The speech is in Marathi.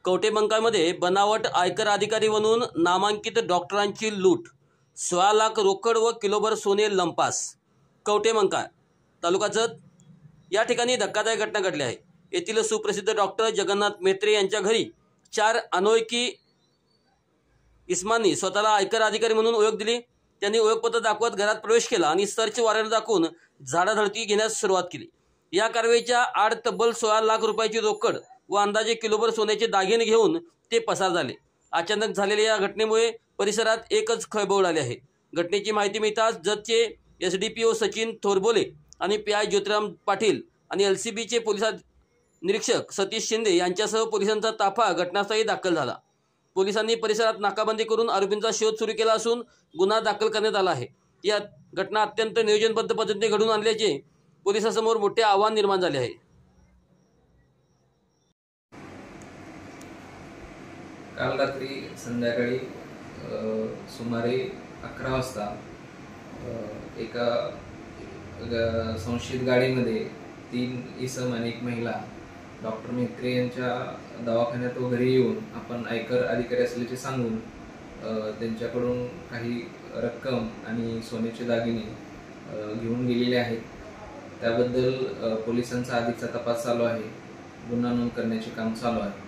कवठेमंकाळमध्ये बनावट आयकर अधिकारी बनून नामांकित डॉक्टरांची लूट, 16 लाख रोकड व किलोभर सोने लंपास। कवठेमंकाळ तालुका जत या ठिकाणी धक्कादायक घटना घडली आहे। येथील सुप्रसिद्ध डॉक्टर जगन्नाथ मेत्रे यांच्या घरी 4 अनोळखी इसमांनी स्वतःला आयकर अधिकारी म्हणून ओळख दिली। त्यांनी ओळखपत्र दाखवत घरात प्रवेश केला आणि सर्च वॉरंट दाखवून झाडाझडती घेण्यास सुरुवात केली। या कारवाईच्या आड तब्बल 16 लाख रुपयाची रोकड व अंदाजे किलोभर सोन्याचे दागिने घेऊन ते पसार झाले। अचानक झालेल्या या घटनेमुळे परिसरात एकच खळबळ उडाली आहे। घटनेची माहिती मिळताच जतचे एसडीपीओ सचिन थोरबोले आणि पीआय ज्योतिराम पाटील आणि एलसीबीचे पोलीस निरीक्षक सतीश शिंदे यांच्यासह पोलिसांचा ताफा घटनास्थळी दाखल झाला। पोलिसांनी परिसरात नाकाबंदी करून आरोपींचा शोध सुरू केला असून गुन्हा दाखल करण्यात आला आहे। या घटना अत्यंत नियोजनबद्ध पद्धतीने घडून आणल्याचे पोलिसांसमोर मोठे आव्हान निर्माण झाले आहे। काल रात्री संध्याकाळी सुमारे 11 वाजता एका संशयित गाडीमध्ये 3 इसम आणि एक महिला डॉक्टर मेत्रे यांच्या दवाखान्यात व घरी येऊन आपण आयकर अधिकारी असल्याचे सांगून त्यांच्याकडून काही रक्कम आणि सोन्याचे दागिने घेऊन गेलेले आहेत। त्याबद्दल पोलिसांचा अधिकचा तपास चालू आहे। गुन्हा नोंद करण्याचे काम चालू आहे।